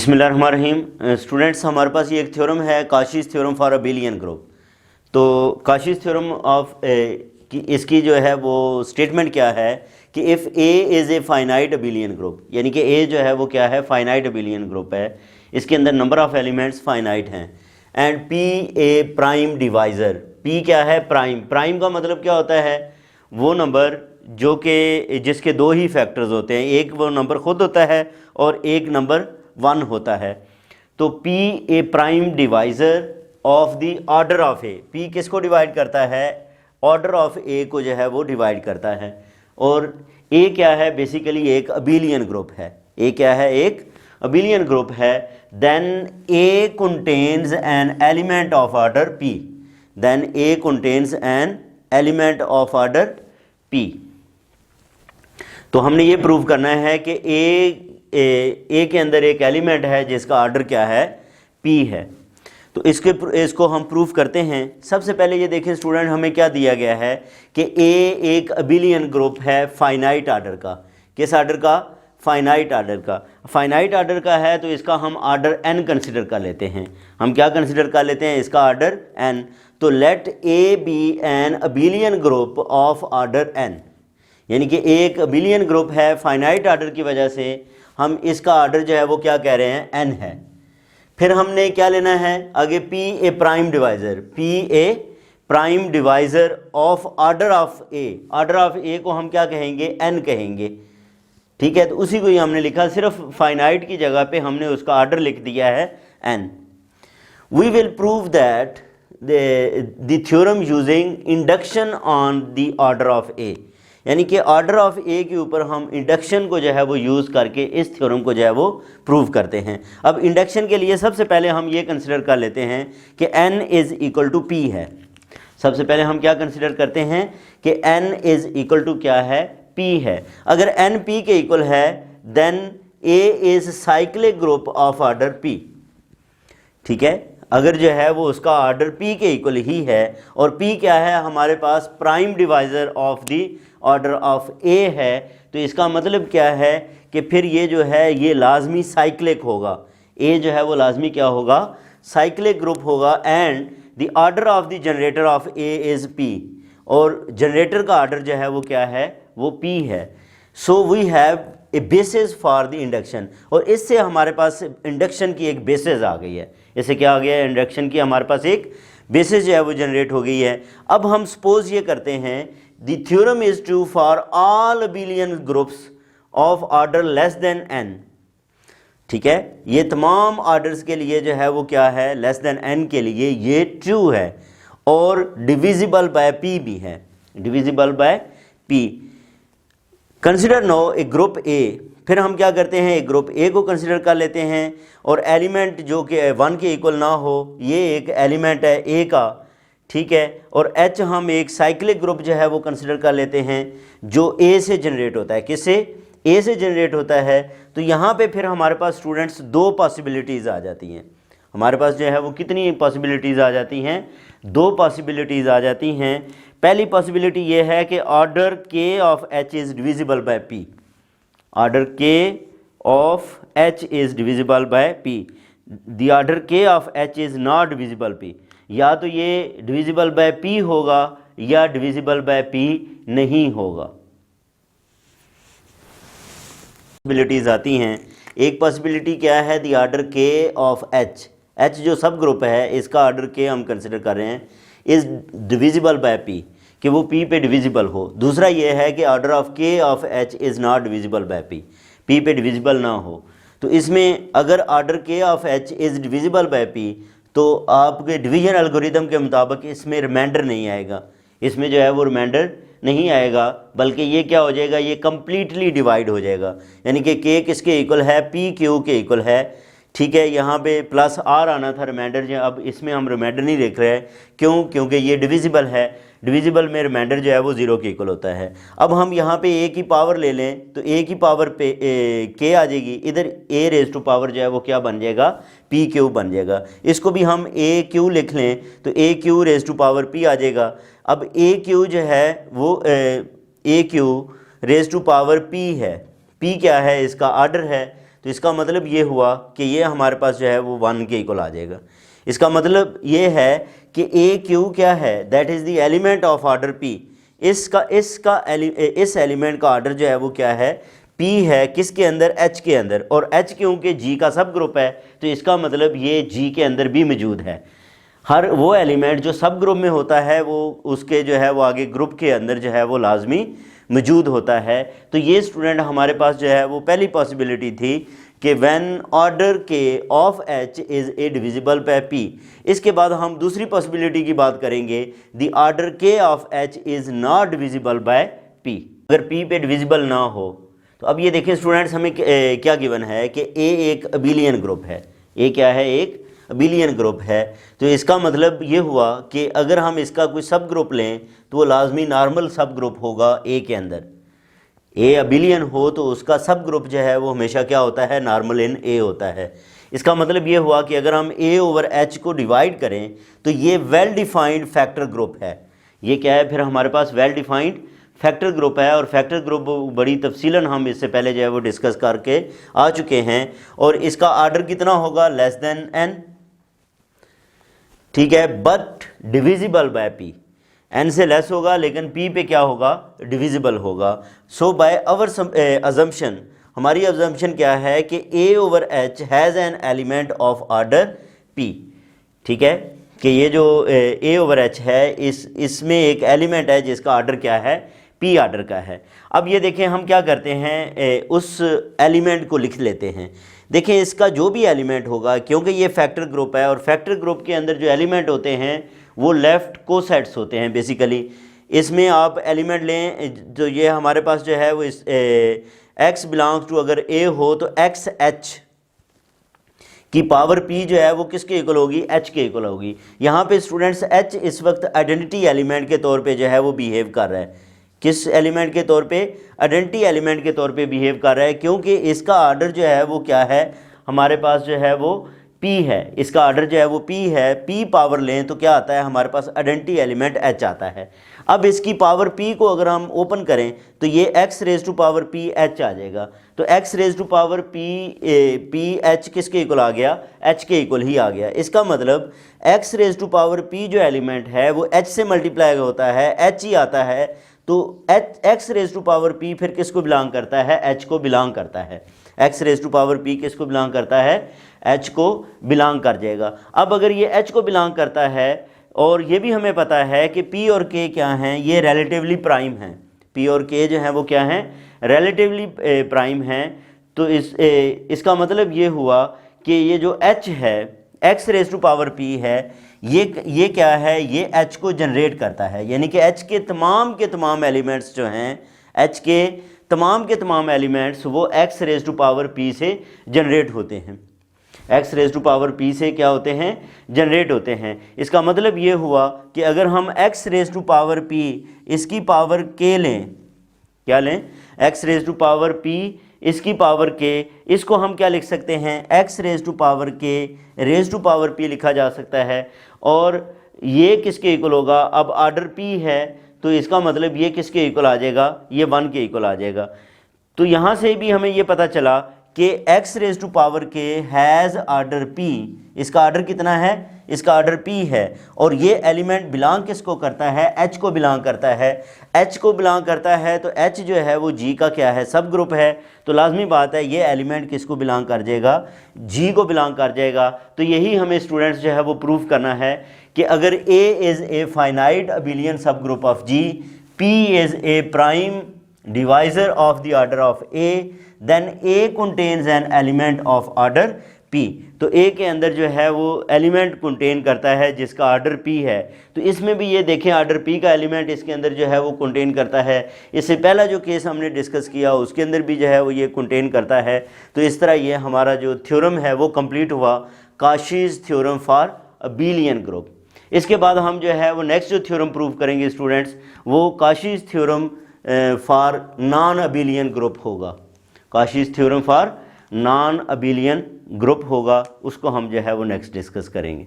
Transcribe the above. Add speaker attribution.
Speaker 1: बिस्मिल्लाहिर्रहमानिर्रहीम। स्टूडेंट्स, हमारे पास ये एक थ्योरम है, Kashi's theorem for abelian group. तो काशीज़ थ्योरम ऑफ की इसकी जो है वो स्टेटमेंट क्या है कि if A is a finite abelian group, यानी कि ए जो है वो क्या है, फाइनाइट अबिलियन ग्रुप है। इसके अंदर नंबर ऑफ़ एलिमेंट्स फाइनाइट हैं। And P A prime divisor, P क्या है, प्राइम। प्राइम का मतलब क्या होता है, वो नंबर जो कि जिसके दो ही फैक्टर्स होते हैं, एक वो नंबर खुद होता है और एक नंबर 1 होता है। तो P A prime divisor of the order of A, P किसको डिवाइड करता है, ऑर्डर ऑफ ए को जो है वो डिवाइड करता है। और A क्या है, बेसिकली एक अबिलियन ग्रुप है। A क्या है, एक अबिलियन ग्रुप है। Then A contains an element of order P, then A contains an element of order P। तो हमने ये प्रूव करना है कि ए के अंदर एक एलिमेंट है जिसका ऑर्डर क्या है, P है। तो इसको हम प्रूव करते हैं। सबसे पहले ये देखें स्टूडेंट, हमें क्या दिया गया है कि A एक अबिलियन ग्रुप है फाइनाइट ऑर्डर का। किस ऑर्डर का, फाइनाइट ऑर्डर का। फाइनाइट ऑर्डर का है तो इसका हम ऑर्डर n कंसिडर कर लेते हैं। हम क्या कंसिडर कर लेते हैं, इसका ऑर्डर n। तो let A be an abelian group of order n, यानी कि एक अबिलियन ग्रुप है फाइनाइट ऑर्डर की वजह से हम इसका ऑर्डर जो है वो क्या कह रहे हैं, n है। फिर हमने क्या लेना है आगे, P A prime divisor, P A prime divisor of order of A। Order of A को हम क्या कहेंगे, n कहेंगे। ठीक है, तो उसी को ही हमने लिखा, सिर्फ फाइनाइट की जगह पे हमने उसका ऑर्डर लिख दिया है n। We will prove that the theorem using induction on the order of A, यानी कि ऑर्डर ऑफ ए के ऊपर हम इंडक्शन को जो है वो यूज़ करके इस थ्योरम को जो है वो प्रूव करते हैं। अब इंडक्शन के लिए सबसे पहले हम ये कंसिडर कर लेते हैं कि n is equal to P है। सबसे पहले हम क्या कंसिडर करते हैं कि n इज़ इक्वल टू क्या है, P है। अगर n P के इक्वल है then A is cyclic group of order P। ठीक है, अगर जो है वो उसका ऑर्डर P के इक्वल ही है और P क्या है, हमारे पास prime divisor of the order of A है, तो इसका मतलब क्या है कि फिर ये जो है ये लाजमी साइक्लिक होगा। A जो है वो लाजमी क्या होगा, साइक्लिक ग्रुप होगा। And the order of the generator of A is P, और जनरेटर का ऑर्डर जो है वो क्या है, वो P है। So we have a basis for the induction, और इससे हमारे पास इंडक्शन की एक बेसिस आ गई है। इससे क्या आ गया है, इंडक्शन की हमारे पास एक बेसिस जो है वो जनरेट हो गई है। अब हम सपोज ये करते हैं, the theorem is true for all abelian groups of order less than n। ठीक है, ये तमाम ऑर्डर्स के लिए जो है वो क्या है, लेस देन n के लिए ये ट्रू है, और डिविजिबल बाय p भी है, divisible by p। Consider now a group A। फिर हम क्या करते हैं, एक ग्रुप A को कंसिडर कर लेते हैं, और एलिमेंट जो कि 1 के इक्वल ना हो, ये एक एलिमेंट है A का। ठीक है, और H हम एक साइक्लिक ग्रुप जो है वो कंसिडर कर लेते हैं जो A से जनरेट होता है। किससे, A से जनरेट होता है। तो यहाँ पे फिर हमारे पास स्टूडेंट्स दो पॉसिबिलिटीज़ आ जाती हैं। हमारे पास जो है वो कितनी पॉसिबिलिटीज़ आ जाती हैं, दो पॉसिबिलिटीज़ आ जाती हैं। पहली पॉसिबिलिटी ये है कि order K of H is divisible by P, order K of H is divisible by P, the order K of H is not divisible P। या तो ये डिविजिबल बाय P होगा या डिविजिबल बाय P नहीं होगा। Possibilities आती हैं। एक पॉसिबिलिटी क्या है, the order K of H, H जो सब ग्रुप है इसका ऑर्डर K हम कंसिडर कर रहे हैं, इज़ डिविजिबल बाय P, कि वो P पे डिविजिबल हो। दूसरा ये है कि order of K of H is not divisible by P, P पे डिविजिबल ना हो। तो इसमें अगर order K of H is divisible by P, तो आपके डिवीजन एल्गोरिदम के मुताबिक इसमें रिमाइंडर नहीं आएगा, इसमें जो है वो रिमाइंडर नहीं आएगा, बल्कि ये क्या हो जाएगा, ये कम्प्लीटली डिवाइड हो जाएगा। यानी कि K किसके इक्वल है, P Q के इक्वल है। ठीक है, यहाँ पे प्लस R आना था रिमाइंडर जो, अब इसमें हम रिमाइंडर नहीं देख रहे हैं। क्यों, क्योंकि ये डिविजिबल है, डिविजिबल में रिमाइंडर जो है वो 0 के इक्वल होता है। अब हम यहाँ पे A की पावर ले लें तो A की पावर पे K आ जाएगी, इधर A रेज़ टू पावर जो है वो क्या बन जाएगा, PQ बन जाएगा। इसको भी हम AQ लिख लें तो AQ raise to power P आ जाएगा। अब AQ जो है वो AQ raise to power P है, P क्या है, इसका ऑर्डर है। तो इसका मतलब ये हुआ कि ये हमारे पास जो है वो 1 के इक्वल आ जाएगा। इसका मतलब ये है कि ए क्यू क्या है, that is the element of order P. इस एलिमेंट का ऑर्डर जो है वो क्या है, पी है, किसके अंदर, एच के अंदर, और एच क्योंकि जी का सब ग्रुप है तो इसका मतलब ये जी के अंदर भी मौजूद है। हर वो एलिमेंट जो सब ग्रुप में होता है वो उसके जो है वो आगे ग्रुप के अंदर जो है वो लाजमी मौजूद होता है। तो ये स्टूडेंट हमारे पास जो है वो पहली पॉसिबिलिटी थी कि व्हेन ऑर्डर के of H is a divisible by P. इसके बाद हम दूसरी पॉसिबिलिटी की बात करेंगे, द ऑर्डर के of H is not divisible by P, अगर पी पे डिविजिबल ना हो। तो अब ये देखें स्टूडेंट्स, हमें क्या गिवन है कि ए एक अबिलियन ग्रुप है। ए क्या है, एक अबिलियन ग्रुप है। तो इसका मतलब ये हुआ कि अगर हम इसका कोई सब ग्रुप लें तो वो लाजमी नॉर्मल सब ग्रुप होगा ए के अंदर। ए अबिलियन हो तो उसका सब ग्रुप जो है वो हमेशा क्या होता है, नॉर्मल इन ए होता है। इसका मतलब ये हुआ कि अगर हम ए ओवर एच को डिवाइड करें तो ये वेल डिफाइंड फैक्टर ग्रुप है। ये क्या है फिर हमारे पास, वेल डिफाइंड फैक्टर ग्रुप है। और फैक्टर ग्रुप बड़ी तफसीलन हम इससे पहले जो है वो डिस्कस करके आ चुके हैं। और इसका ऑर्डर कितना होगा, लेस देन एन, ठीक है, but divisible by P. N से लेस होगा लेकिन पी पे क्या होगा, डिविजिबल होगा। सो बाय आवर अजम्पशन, हमारी अजम्पशन क्या है कि A over H has an element of order P. ठीक है, कि ये जो ए ओवर एच है इसमें एक एलिमेंट है जिसका ऑर्डर क्या है, पी ऑर्डर का है। अब ये देखें हम क्या करते हैं, उस एलिमेंट को लिख लेते हैं। देखें इसका जो भी एलिमेंट होगा, क्योंकि ये फैक्टर ग्रुप है और फैक्टर ग्रुप के अंदर जो एलिमेंट होते हैं वो लेफ़्ट कोसेट्स होते हैं बेसिकली। इसमें आप एलिमेंट लें, जो ये हमारे पास जो है वो इस एक्स बिलोंग्स टू, अगर ए हो तो एक्स एच की पावर पी जो है वो किसके इक्वल होगी, एच के इक्वल होगी। यहाँ पे स्टूडेंट्स एच इस वक्त आइडेंटिटी एलिमेंट के तौर पे जो है वो बिहेव कर रहा है। किस एलिमेंट के तौर पे, आइडेंटिटी एलिमेंट के तौर पे बिहेव कर रहा है, क्योंकि इसका ऑर्डर जो है वो क्या है, हमारे पास जो है वो पी है। इसका ऑर्डर जो है वो पी है। पी पावर लें तो क्या आता है हमारे पास, आइडेंटिटी एलिमेंट एच आता है। अब इसकी पावर पी को अगर हम ओपन करें तो ये X raise to power P H आ जाएगा। तो x raise to power P H किसके इक्वल आ गया, एच के इक्वल ही आ गया। इसका मतलब X raise to power P जो एलिमेंट है वो एच से मल्टीप्लाई होता है, एच ही आता है। तो x raise to power p फिर किसको बिलोंग करता है, एच को बिलोंग करता है। X raise to power p किसको बिलोंग करता है, एच को बिलोंग कर जाएगा। अब अगर ये एच को बिलोंग करता है और ये भी हमें पता है कि पी और के क्या हैं, ये रिलेटिवली प्राइम हैं। पी और के जो हैं वो क्या हैं, रिलेटिवली प्राइम हैं। तो इसका मतलब ये हुआ कि ये जो एच है, x raise to power p है, ये क्या है, ये एच को जनरेट करता है। यानी कि एच के तमाम एलिमेंट्स जो हैं, एच के तमाम एलिमेंट्स वो x raise to power p से जनरेट होते हैं। X raise to power p से क्या होते हैं, जनरेट होते हैं। इसका मतलब ये हुआ कि अगर हम x raise to power p इसकी पावर के लें, क्या लें, x raise to power p इसकी पावर के, इसको हम क्या लिख सकते हैं, एक्स रेज टू पावर के रेज टू पावर पी लिखा जा सकता है। और ये किसके इक्वल होगा, अब ऑर्डर पी है तो इसका मतलब ये किसके इक्वल आ जाएगा, ये 1 के इक्वल आ जाएगा। तो यहाँ से भी हमें ये पता चला कि एक्स रेज टू पावर के हैज़ ऑर्डर पी, इसका ऑर्डर कितना है, इसका ऑर्डर पी है। और ये एलिमेंट बिलोंग किसको करता है, एच को बिलोंग करता है। एच को बिलोंग करता है तो एच जो है वो जी का क्या है, सब ग्रुप है। तो लाजमी बात है ये एलिमेंट किसको बिलोंग कर जाएगा, जी को बिलोंग कर जाएगा। तो यही हमें स्टूडेंट्स जो है वो प्रूफ करना है कि अगर A is a finite abelian sub group of G, P is a prime divisor of the order of A, then A contains an element of order P. तो ए के अंदर जो है वो एलिमेंट कंटेन करता है जिसका ऑर्डर पी है। तो इसमें भी ये देखें ऑर्डर पी का एलिमेंट इसके अंदर जो है वो कंटेन करता है। इससे पहला जो केस हमने डिस्कस किया उसके अंदर भी जो है वो ये कंटेन करता है। तो इस तरह ये हमारा जो थ्योरम है वो कंप्लीट हुआ, Kashi's theorem for abelian group. इसके बाद हम जो है वो नेक्स्ट जो थ्योरम प्रूव करेंगे स्टूडेंट्स, वो Cauchy's theorem for non abelian group होगा। Cauchy's theorem for non abelian group होगा, उसको हम जो है वो नेक्स्ट डिस्कस करेंगे।